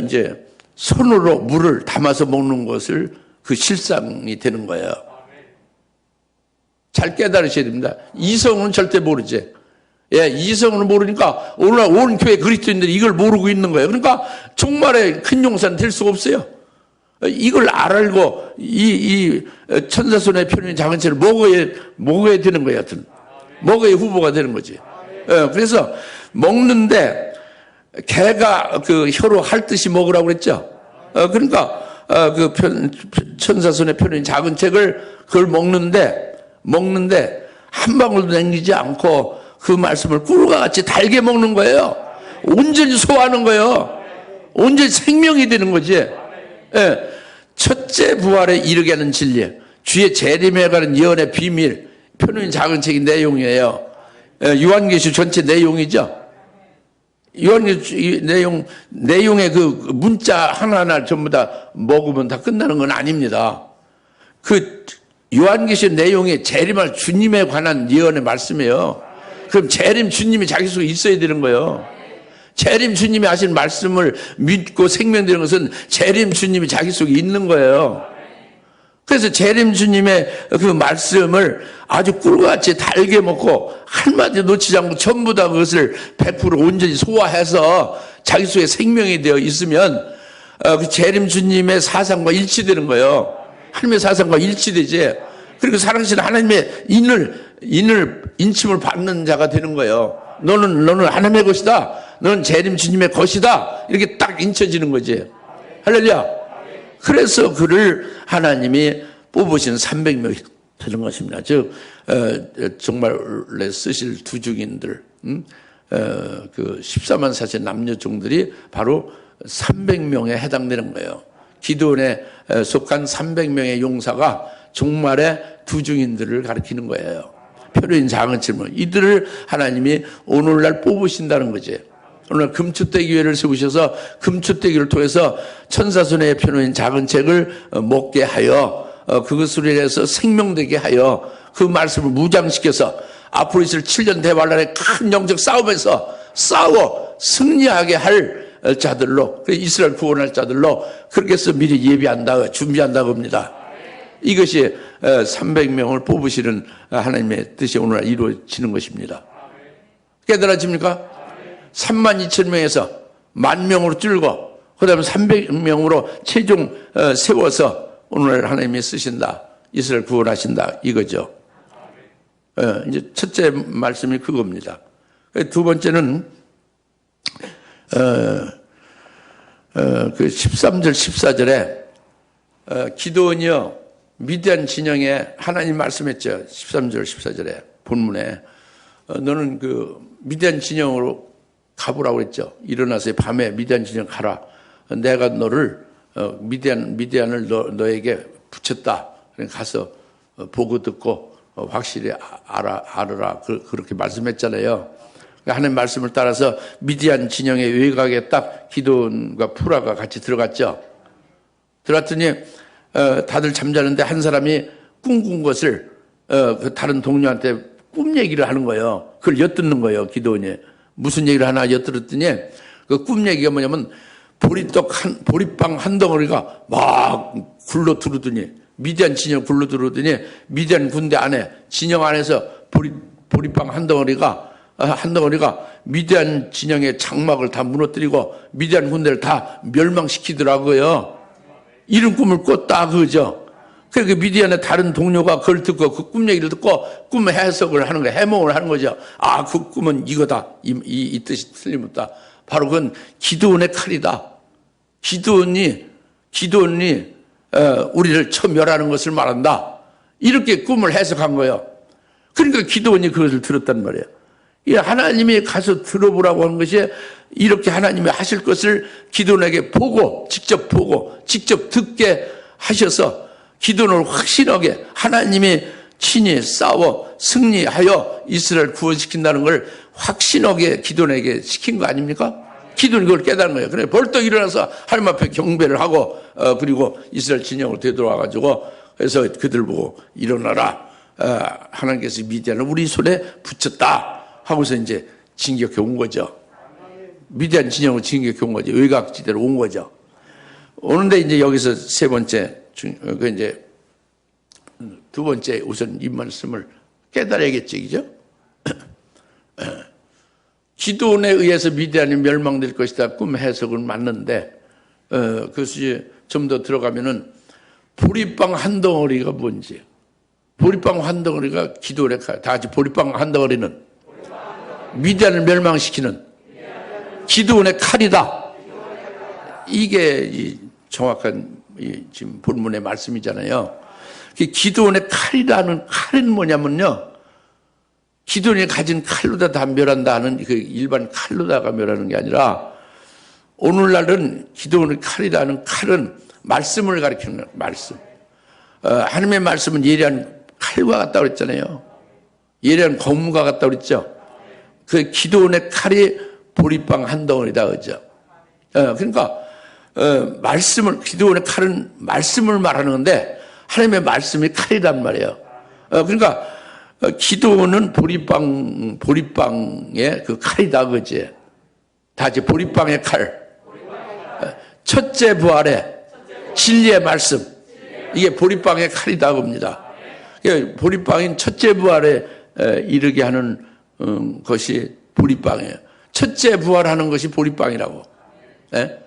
이제 손으로 물을 담아서 먹는 것을 그 실상이 되는 거예요. 잘 깨달으셔야 됩니다. 이성은 절대 모르지. 예, 이성은 모르니까 오늘날 온 교회 그리스도인들이 이걸 모르고 있는 거예요. 그러니까 종말에 큰 용사는 될 수가 없어요. 이걸 알고 이 천사 손에 펴놓은 작은 책을 먹어야 되는 거예요. 하여튼 먹어야 후보가 되는 거지. 예, 그래서 먹는데 개가 그 혀로 핥듯이 먹으라고 그랬죠. 그러니까 그 천사 손에 펴놓은 작은 책을 그걸 먹는데 한 방울도 남기지 않고 그 말씀을 꿀과 같이 달게 먹는 거예요. 온전히 소화하는 거예요. 온전히 생명이 되는 거지. 예. 첫째 부활에 이르게 하는 진리, 주의 재림에 관한 예언의 비밀, 펴놓은 작은 책의 내용이에요. 예. 요한계시록 전체 내용이죠. 요한계시록 내용의 그 문자 하나하나 전부 다 먹으면 다 끝나는 건 아닙니다. 그 요한계시록 내용이 재림할 주님에 관한 예언의 말씀이에요. 그럼 재림 주님이 자기 속에 있어야 되는 거예요. 재림 주님이 하신 말씀을 믿고 생명되는 것은 재림 주님이 자기 속에 있는 거예요. 그래서 재림 주님의 그 말씀을 아주 꿀같이 달게 먹고 한마디 놓치지 않고 전부 다 그것을 100% 온전히 소화해서 자기 속에 생명이 되어 있으면 그 재림 주님의 사상과 일치되는 거예요. 하나님의 사상과 일치되지. 그리고 살아계신 하나님의 인침을 받는 자가 되는 거예요. 너는 하나님의 것이다. 너는 재림 주님의 것이다. 이렇게 딱 인쳐지는 거지. 할렐루야. 그래서 그를 하나님이 뽑으신 300명이 되는 것입니다. 즉 정말로 쓰실 두 증인들, 그 14만 4천 남녀종들이 바로 300명에 해당되는 거예요. 기도원에 속한 300명의 용사가 종말의 두 증인들을 가리키는 거예요. 표류인 작은 질문. 이들을 하나님이 오늘날 뽑으신다는 거지. 오늘 금추대교회를 세우셔서 금추대교를 통해서 천사손의 표현인 작은 책을 먹게 하여 그것으로 인해서 생명되게 하여 그 말씀을 무장시켜서 앞으로 있을 7년 대환란의 큰 영적 싸움에서 싸워 승리하게 할 자들로, 이스라엘 구원할 자들로 그렇게 해서 미리 예비한다, 준비한다고 합니다. 이것이 300명을 뽑으시는 하나님의 뜻이 오늘 이루어지는 것입니다. 깨달아집니까? 32,000명에서 10,000명으로 줄고 그 다음에 300명으로 최종 세워서 오늘 하나님이 쓰신다, 이스라엘 구원하신다, 이거죠. 이제 첫째 말씀이 그겁니다. 두 번째는 그 13절 14절에 기드온이요 미디안 진영에 하나님 말씀했죠. 13절 14절에 본문에 너는 그 미디안 진영으로 가보라고 했죠. 일어나서 밤에 미디안 진영 가라. 내가 너를 미디안을 너에게 붙였다. 가서 보고 듣고 확실히 알아라. 그렇게 말씀했잖아요. 하나님 말씀을 따라서 미디안 진영의 외곽에 딱 기드온과 푸라가 같이 들어갔죠. 들어갔더니 다들 잠자는데 한 사람이 꿈꾼 것을 그 다른 동료한테 꿈 얘기를 하는 거예요. 그걸 엿듣는 거예요. 기드온이 무슨 얘기를 하나 엿들었더니 그 꿈 얘기가 뭐냐면 보리빵 한 덩어리가 막 굴러 들어오더니 미디안 진영 굴러 들어오더니 미디안 군대 안에 진영 안에서 보리빵 한 덩어리가 미디안 진영의 장막을 다 무너뜨리고 미디안 군대를 다 멸망시키더라고요. 이런 꿈을 꿨다 그죠. 그러니까 미디안의 다른 동료가 그걸 듣고 그 꿈 얘기를 듣고 꿈 해석을 하는 거예요. 해몽을 하는 거죠. 아, 그 꿈은 이거다. 이 뜻이 틀림없다. 바로 그건 기드온의 칼이다. 기드온이 우리를 처음 멸하는 것을 말한다. 이렇게 꿈을 해석한 거예요. 그러니까 기드온이 그것을 들었단 말이에요. 이 하나님이 가서 들어보라고 하는 것이 이렇게 하나님이 하실 것을 기드온에게 직접 듣게 하셔서 기드온을 확신하게 하나님이 친히 싸워 승리하여 이스라엘 구원시킨다는 걸 확신하게 기드온에게 시킨 거 아닙니까? 기드온이 그걸 깨달은 거예요. 그래 벌떡 일어나서 하나님 앞에 경배를 하고 그리고 이스라엘 진영으로 되돌아가지고 그래서 그들 보고 일어나라. 하나님께서 미디안을 우리 손에 붙였다. 하고서 이제 진격해 온 거죠. 미디안 진영으로 진격해 온 거죠. 외곽지대로 온 거죠. 오는데 이제 여기서 세 번째, 이제 두 번째 우선 이 말씀을 깨달아야겠죠, 그죠? 기드온에 의해서 미디안이 멸망될 것이다. 꿈 해석은 맞는데, 그것이 좀 더 들어가면은 보리빵 한 덩어리가 뭔지, 보리빵 한 덩어리가 기드온의 칼, 다 같이 보리빵 한 덩어리는 미디안을 멸망시키는 기드온의 칼이다. 이게 정확한 지금 본문의 말씀이잖아요. 기드온의 칼이라는 칼은 뭐냐면요. 기드온이 가진 칼로다 다 멸한다 하는 그 일반 칼로다가 멸하는 게 아니라 오늘날은 기드온의 칼이라는 칼은 말씀을 가리키는 거예요. 말씀. 하나님의 말씀은 예리한 칼과 같다고 그랬잖아요. 예리한 검과 같다고 그랬죠. 그 기드온의 칼이 보리빵 한 덩어리다, 그죠? 그러니까, 기드온의 칼은 말씀을 말하는 건데, 하나님의 말씀이 칼이란 말이에요. 그러니까, 기드온은 보리빵의 그 칼이다, 그지? 다 이제 보리빵의 칼. 첫째 부활의 진리의 말씀. 이게 보리빵의 칼이다, 봅니다. 보리빵인 첫째 부활에 이르게 하는 것이 보리빵이에요. 첫째 부활하는 것이 보리빵이라고. 네?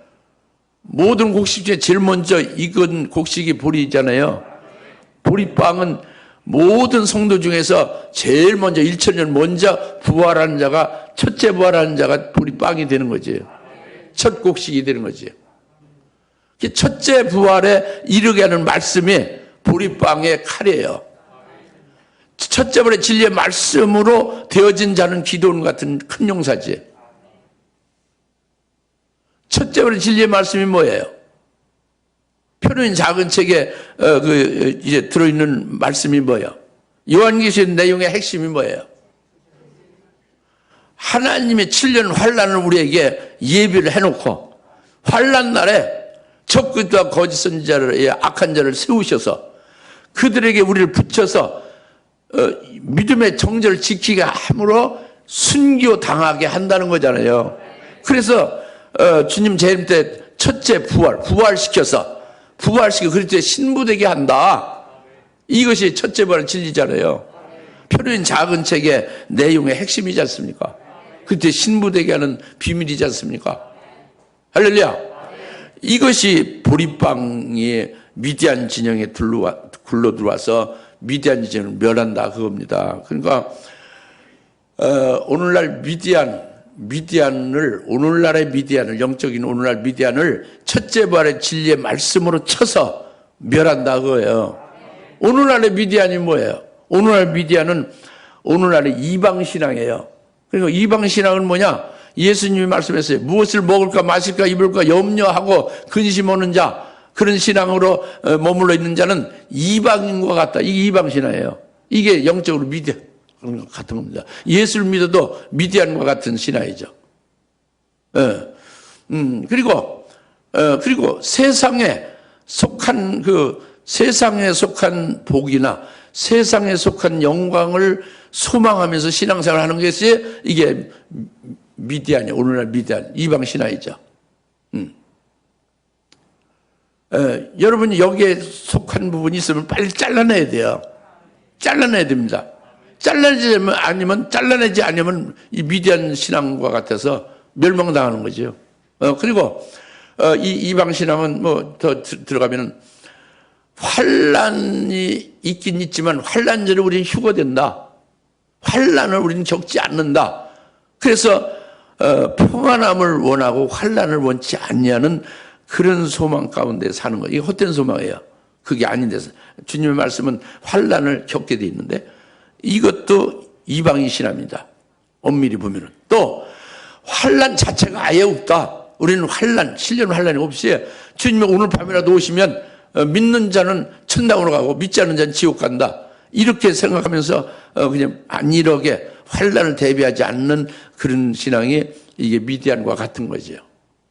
모든 곡식 중에 제일 먼저 익은 곡식이 보리잖아요. 보리빵은 모든 성도 중에서 제일 먼저 1000년 먼저 부활하는 자가 첫째 부활하는 자가 보리빵이 되는 거지. 첫 곡식이 되는 거지. 첫째 부활에 이르게 하는 말씀이 보리빵의 칼이에요. 첫째 번의 진리의 말씀으로 되어진 자는 기드온 같은 큰 용사지. 첫째 번의 진리의 말씀이 뭐예요? 표는 작은 책에 이제 들어있는 말씀이 뭐예요? 요한계시의 내용의 핵심이 뭐예요? 하나님의 7년 환란을 우리에게 예비를 해놓고 환란 날에 적그리스도와 거짓 선지자를 악한 자를 세우셔서 그들에게 우리를 붙여서 믿음의 정절을 지키게 함으로 순교 당하게 한다는 거잖아요. 그래서 주님 재림 때 첫째 부활시켜 그리스도의 신부되게 한다. 이것이 첫째 부활의 진리잖아요. 표류인 작은 책의 내용의 핵심이지 않습니까? 그때 신부되게 하는 비밀이지 않습니까? 할렐루야. 이것이 보리빵이 미디안 진영에 굴러 들어와서 미디안 진영을 멸한다 그겁니다. 그러니까 오늘날 오늘날의 미디안을 영적인 오늘날 미디안을 첫째 부활의 진리의 말씀으로 쳐서 멸한다 그거예요. 오늘날의 미디안이 뭐예요? 오늘날 미디안은 오늘날의 이방신앙이에요. 그리고 이방신앙은 뭐냐? 예수님이 말씀했어요. 무엇을 먹을까 마실까 입을까 염려하고 근심 오는 자, 그런 신앙으로 머물러 있는 자는 이방인과 같다. 이게 이방신앙이에요. 이게 영적으로 미디안 같은 겁니다. 예수를 믿어도 미디안과 같은 신앙이죠. 그리고 세상에 속한 세상에 속한 복이나 세상에 속한 영광을 소망하면서 신앙생활을 하는 것이 이게 미디안이에요. 오늘날 미디안, 이방신앙이죠. 여러분이 여기에 속한 부분이 있으면 빨리 잘라내야 돼요. 잘라내야 됩니다. 잘라내지 않으면 이 미디안 신앙과 같아서 멸망당하는 거죠. 그리고 이 이방신앙은 뭐 더 들어가면은 환란이 있긴 있지만 환란 전에 우리는 휴거된다. 환란을 우리는 겪지 않는다. 그래서 평안함을 원하고 환란을 원치 않냐는 그런 소망 가운데 사는 거예요. 이게 헛된 소망이에요. 그게 아닌데 주님의 말씀은 환란을 겪게 돼 있는데 이것도 이방인 신앙입니다. 엄밀히 보면은 또 환란 자체가 아예 없다. 우리는 실련 환란이 없이 주님이 오늘 밤이라도 오시면 믿는 자는 천당으로 가고 믿지 않는 자는 지옥 간다. 이렇게 생각하면서 그냥 안일하게 환란을 대비하지 않는 그런 신앙이 이게 미디안과 같은 거죠.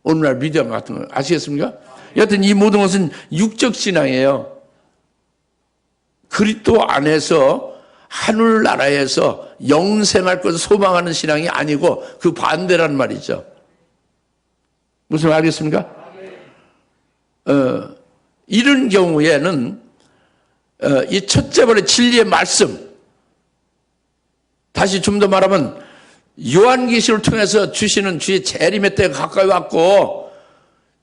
오늘날 미디안과 같은 거 아시겠습니까? 여하튼 이 모든 것은 육적 신앙이에요. 그리스도 안에서 하늘나라에서 영생할 것을 소망하는 신앙이 아니고 그 반대란 말이죠. 무슨 말 알겠습니까? 이런 경우에는 이 첫째 번의 진리의 말씀, 다시 좀 더 말하면 요한계시를 통해서 주시는 주의 재림의 때가 가까이 왔고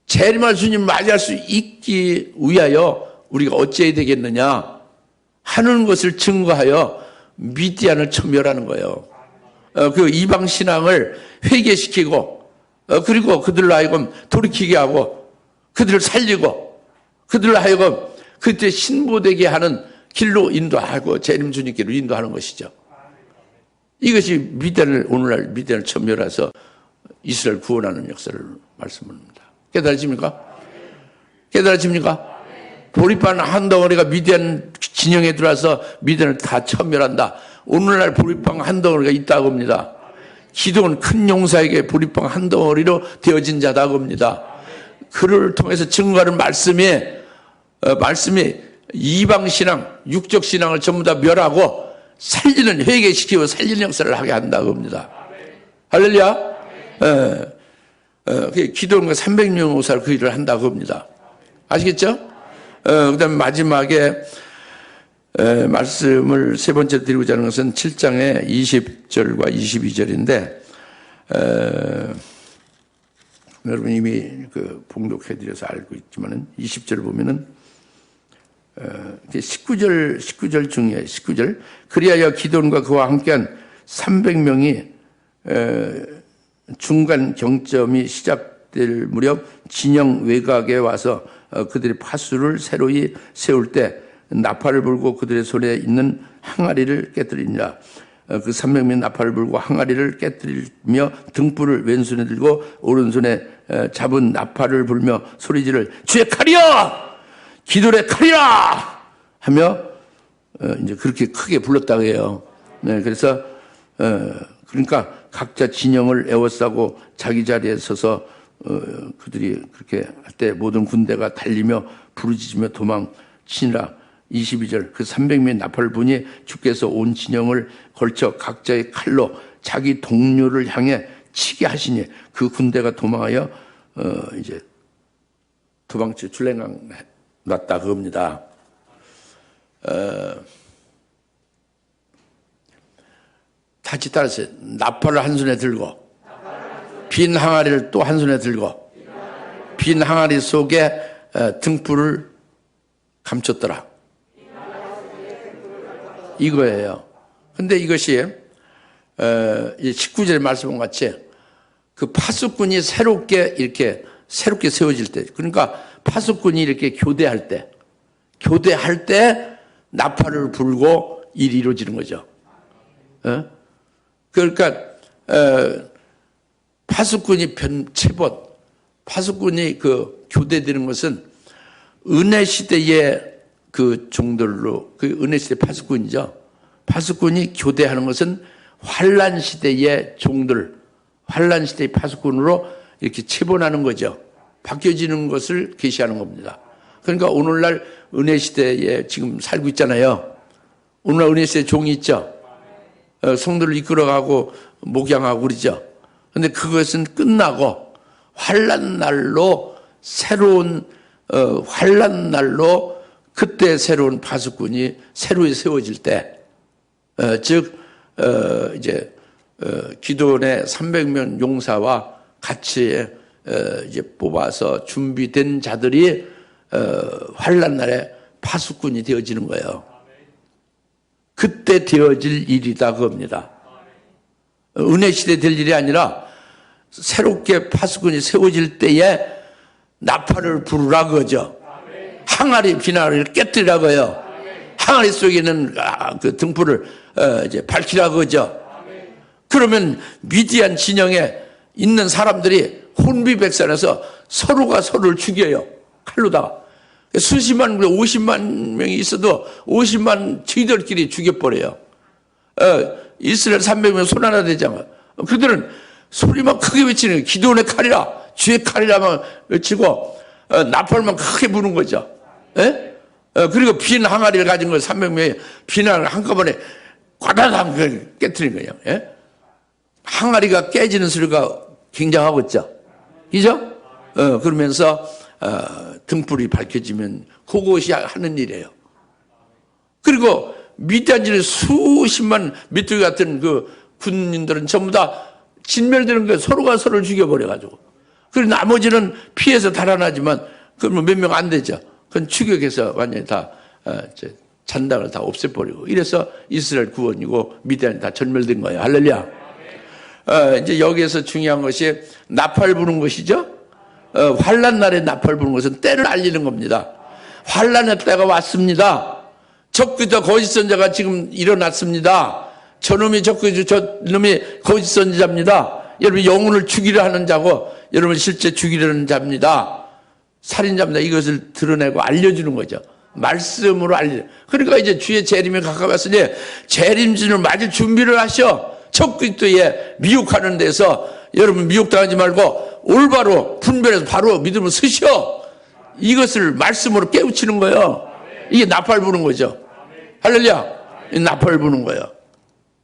재림할 주님 맞이할 수 있기 위하여 우리가 어찌해야 되겠느냐 하는 것을 증거하여 미디안을 천멸하는 거예요. 그 이방 신앙을 회개시키고 그리고 그들로 하여금 돌이키게 하고 그들을 살리고 그들로 하여금 그때 신부되게 하는 길로 인도하고 재림 주님께로 인도하는 것이죠. 이것이 오늘날 미디안을 천멸해서 이스라엘 구원하는 역사를 말씀합니다. 깨달아집니까? 보리판 한 덩어리가 미디안 진영에 들어와서 미디안을 다 천멸한다. 오늘날 보리빵 한 덩어리가 있다고 합니다. 기도는 큰 용사에게 보리빵 한 덩어리로 되어진 자다고 합니다. 그를 통해서 증거하는 말씀이 이방신앙, 육적신앙을 전부 다 멸하고 살리는, 회개시키고 살리는 역사를 하게 한다고 합니다. 할렐루야. 기도원과 300명 오살 그 일을 한다고 합니다. 아시겠죠? 그 다음에 마지막에 말씀을 세 번째 드리고자 하는 것은 7장의 20절과 22절인데 여러분 이미 봉독해드려서 알고 있지만은 20절을 보면은 19절 중에 19절 그리하여 기도원과 그와 함께한 300명이 중간 경점이 시작될 무렵 진영 외곽에 와서 그들이 파수를 새로이 세울 때 나팔을 불고 그들의 손에 있는 항아리를 깨뜨리니라. 그 300명이 나팔을 불고 항아리를 깨뜨리며 등불을 왼손에 들고 오른손에 잡은 나팔을 불며 소리지를 주의 칼이여 기도의 칼이라 하며 이제 그렇게 크게 불렀다고 해요. 네, 그래서 그러니까 각자 진영을 에워싸고 자기 자리에 서서 그들이 그렇게 할 때 모든 군대가 달리며 부르짖으며 도망치니라. 22절 그 300명의 나팔분이 주께서 온 진영을 걸쳐 각자의 칼로 자기 동료를 향해 치게 하시니 그 군대가 도망하여 이제 도망쳐 줄랭강 났다 그겁니다. 같이 따라서 나팔을 한 손에 들고 빈 항아리를 또 한 손에 들고 빈 항아리 속에 등불을 감췄더라. 이거예요. 근데 이것이 19절의 말씀과 같이 그 파수꾼이 새롭게 세워질 때, 그러니까 파수꾼이 이렇게 교대할 때 나팔을 불고 일이 이루어지는 거죠. 그러니까 파수꾼이 파수꾼이 그 교대되는 것은 은혜 시대의 그 종들로, 그 은혜 시대 파수꾼이죠. 파수꾼이 교대하는 것은 환란 시대의 종들, 환란 시대의 파수꾼으로 이렇게 체본하는 거죠. 바뀌어지는 것을 계시하는 겁니다. 그러니까 오늘날 은혜 시대에 지금 살고 있잖아요. 오늘날 은혜 시대 종이 있죠. 성도를 이끌어가고 목양하고 그러죠. 근데 그것은 끝나고 환란 날로 새로운 환란 날로 그때 새로운 파수꾼이 새로 세워질 때, 즉 이제 기도원의 300명 용사와 같이 이제 뽑아서 준비된 자들이 환란 날에 파수꾼이 되어지는 거예요. 그때 되어질 일이다 그겁니다. 은혜 시대 될 일이 아니라 새롭게 파수꾼이 세워질 때에 나팔을 부르라 그거죠. 항아리 비나리를 깨뜨리라고요. 항아리 속에 있는 그 등불을 이제 밝히라 그거죠. 그러면 미디안 진영에 있는 사람들이 혼비백산해서 서로가 서로를 죽여요. 칼로다가. 수십만, 50만 명이 있어도 50만 저희들끼리 죽여버려요. 이스라엘 300명 손 하나 되잖아. 그들은 소리만 크게 외치는 거예요. 기도원의 칼이라, 주의 칼이라만 외치고 나팔만 크게 부는 거죠. 그리고 빈 항아리를 가진 걸 300명이 빈 항아리를 한꺼번에 꽈다당 깨트린 거예요. 항아리가 깨지는 소리가 굉장하고 있죠. 그죠? 그러면서 등불이 밝혀지면 그것이 하는 일이에요. 그리고 미디안진의 수십만 미투기 같은 그 군인들은 전부 다 진멸되는 거예요. 서로가 서로를 죽여버려가지고. 그리고 나머지는 피해서 달아나지만 그러면 몇 명 안 되죠. 그건 추격해서 완전히 다 잔당을 다 없애버리고 이래서 이스라엘 구원이고 미디안이 다 전멸된 거예요. 할렐루야. 이제 여기에서 중요한 것이 나팔 부는 것이죠. 환란 날에 나팔 부는 것은 때를 알리는 겁니다. 환란의 때가 왔습니다. 적그리스도 거짓 선자가 지금 일어났습니다. 저놈이 저놈이 거짓 선지자입니다. 여러분 영혼을 죽이려 하는 자고 여러분 실제 죽이려는 자입니다. 살인자입니다. 이것을 드러내고 알려주는 거죠. 말씀으로 알리는. 그러니까 이제 주의 재림이 가까웠으니 재림진을 맞을 준비를 하셔. 적그리스도에 미혹하는 데서 여러분 미혹당하지 말고 올바로 분별해서 바로 믿음을 쓰셔. 이것을 말씀으로 깨우치는 거예요. 이게 나팔 부는 거죠. 할렐루야. 나팔 부는 거예요.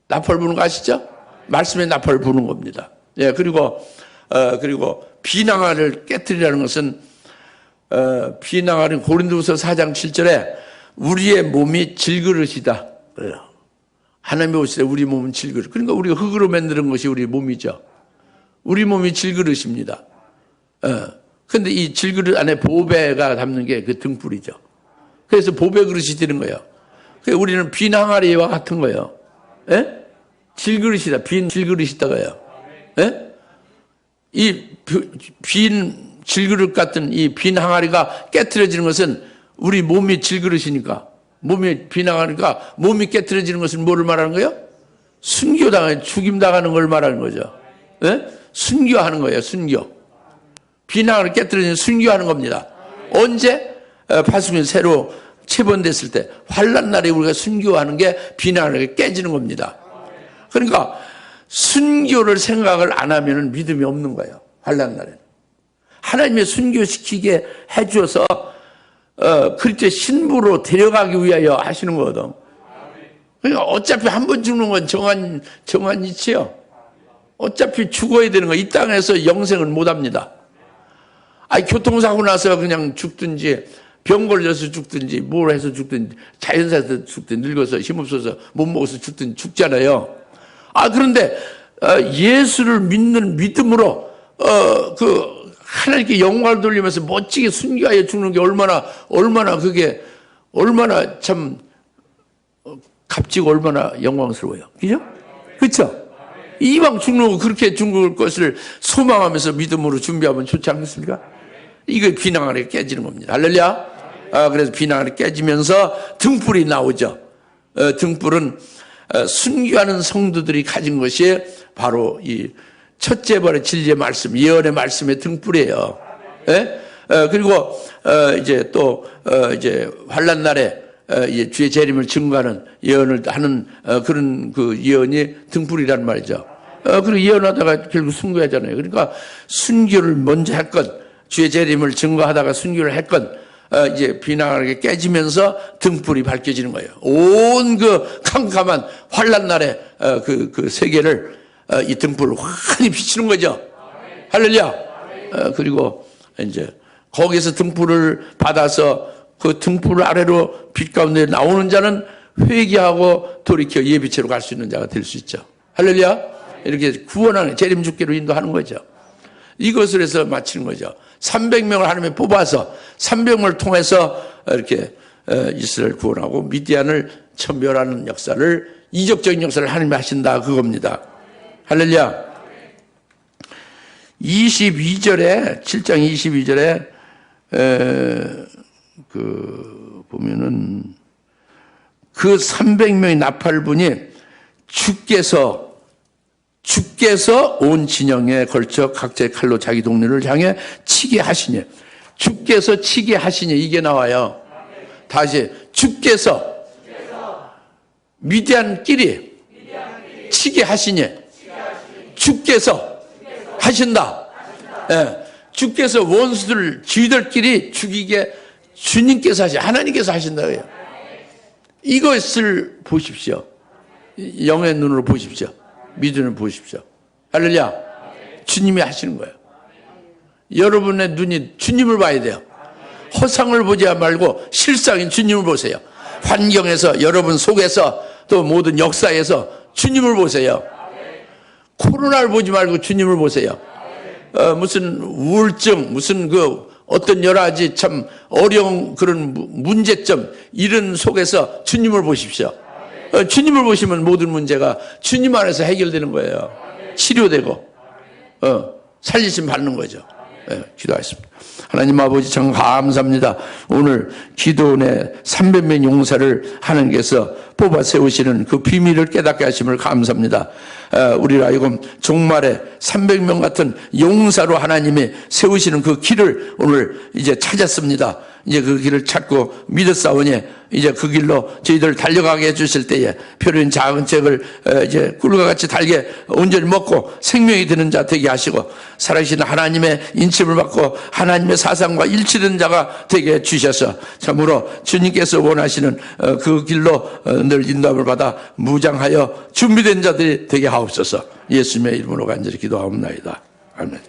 나팔 부는 거 아시죠? 말씀에 나팔 부는 겁니다. 예, 그리고 비낭아를 깨뜨리라는 것은 비낭아는 고린도후서 4장 7절에 우리의 몸이 질그릇이다. 그래요. 하나님의 오시되 우리 몸은 질그릇. 그러니까 우리가 흙으로 만드는 것이 우리 몸이죠. 우리 몸이 질그릇입니다. 근데 이 질그릇 안에 보배가 담는 게 그 등불이죠. 그래서 보배 그릇이 되는 거예요. 그래서 우리는 빈 항아리와 같은 거예요. 예? 질그릇이다. 빈 질그릇이다가요. 예? 이 빈 질그릇 같은 이 빈 항아리가 깨트려지는 것은 우리 몸이 질그릇이니까, 몸이 빈 항아리가 몸이 깨트려지는 것은 뭐를 말하는 거예요? 순교당하는, 죽임당하는 걸 말하는 거죠. 예? 순교하는 거예요. 순교. 빈 항아리 깨트려지는 순교하는 겁니다. 언제? 파수꾼이 새로 체본됐을 때 환란 날에 우리가 순교하는 게 빈 항아리가 깨지는 겁니다. 그러니까 순교를 생각을 안 하면 믿음이 없는 거예요. 환난 날에는. 하나님의 순교시키게 해줘서 그리스도의 신부로 데려가기 위하여 하시는 거거든. 그러니까 어차피 한 번 죽는 건 정한 이치요. 어차피 죽어야 되는 거. 이 땅에서 영생은 못 합니다. 아니, 교통사고 나서 그냥 죽든지, 병 걸려서 죽든지, 뭘 해서 죽든지, 자연사에서 죽든지, 늙어서 힘없어서 못 먹어서 죽든지 죽잖아요. 그런데, 예수를 믿는 믿음으로, 하나님께 영광을 돌리면서 멋지게 순교하여 죽는 게 얼마나 참, 값지고 얼마나 영광스러워요. 그죠? 그쵸? 이왕 죽는 거 그렇게 죽을 것을 소망하면서 믿음으로 준비하면 좋지 않겠습니까? 이게 비난하게 깨지는 겁니다. 할렐루야. 그래서 비난하게 깨지면서 등불이 나오죠. 등불은 순교하는 성도들이 가진 것이 바로 이 첫째 벌의 진리의 말씀, 예언의 말씀의 등불이에요. 예? 그리고 이제 또 이제 환난 날에 주의 재림을 증거하는 예언을 하는 그런 그 예언이 등불이란 말이죠. 그리고 예언하다가 결국 순교하잖아요. 그러니까 순교를 먼저 했건 주의 재림을 증거하다가 순교를 했건 이제 비난하게 깨지면서 등불이 밝혀지는 거예요. 온 그 캄캄한 환난 날에 그 세계를 이 등불을 환히 비치는 거죠. 할렐루야. 그리고 이제 거기서 등불을 받아서 그 등불 아래로 빛 가운데 나오는 자는 회개하고 돌이켜 예비체로 갈 수 있는 자가 될 수 있죠. 할렐루야. 이렇게 구원하는 재림 주께로 인도하는 거죠. 이것을 해서 마치는 거죠. 300명을 하나님이 뽑아서 300명을 통해서 이렇게 이스라엘 구원하고 미디안을 천멸하는 역사를, 이적적인 역사를 하나님이 하신다, 그겁니다. 할렐루야. 22절에 7장 22절에 보면은 그 300명의 나팔분이 주께서 온 진영에 걸쳐 각자의 칼로 자기 동료를 향해 치게 하시니, 주께서 치게 하시니, 이게 나와요. 다시 주께서 미디안끼리 치게 하시니, 주께서 하신다. 예, 주께서 원수들 쥐들끼리 죽이게 주님께서 하나님께서 하신다고요. 이것을 보십시오. 영의 눈으로 보십시오. 믿음을 보십시오. 할렐루야. 주님이 하시는 거예요. 여러분의 눈이 주님을 봐야 돼요. 허상을 보지 말고 실상인 주님을 보세요. 환경에서, 여러분 속에서, 또 모든 역사에서 주님을 보세요. 코로나를 보지 말고 주님을 보세요. 무슨 우울증, 무슨 어떤 여러 가지 참 어려운 그런 문제점, 이런 속에서 주님을 보십시오. 주님을 보시면 모든 문제가 주님 안에서 해결되는 거예요. 치료되고, 살리심 받는 거죠. 기도하겠습니다. 하나님 아버지, 참 감사합니다. 오늘 기도원의 300명 용사를 하나님께서 뽑아 세우시는 그 비밀을 깨닫게 하심을 감사합니다. 우리를 하여금 종말에 300명 같은 용사로 하나님이 세우시는 그 길을 오늘 이제 찾았습니다. 이제 그 길을 찾고 믿었사오니 이제 그 길로 저희들 달려가게 해주실 때에 표류인 작은 책을 이제 꿀과 같이 달게 온전히 먹고 생명이 되는 자 되게 하시고, 살아계신 하나님의 인침을 받고 하나님의 사상과 일치되는 자가 되게 해주셔서 참으로 주님께서 원하시는 그 길로 늘 인도함을 받아 무장하여 준비된 자들이 되게 하옵소서. 예수님의 이름으로 간절히 기도하옵나이다. 아멘.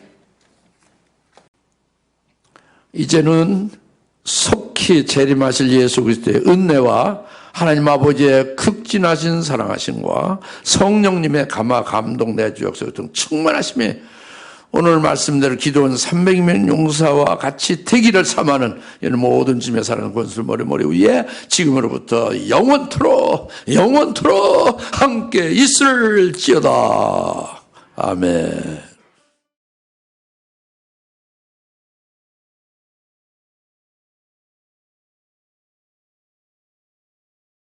이제는 속히 재림하실 예수 그리스도의 은혜와 하나님 아버지의 극진하신 사랑하심과 성령님의 감화 감동 내주 역사 등 충만하심이 오늘 말씀대로 기도원 300명 용사와 같이 대기를 삼하는 이런 모든 짐에 사는 권술 머리 위에 지금으로부터 영원토록 함께 있을지어다. 아멘.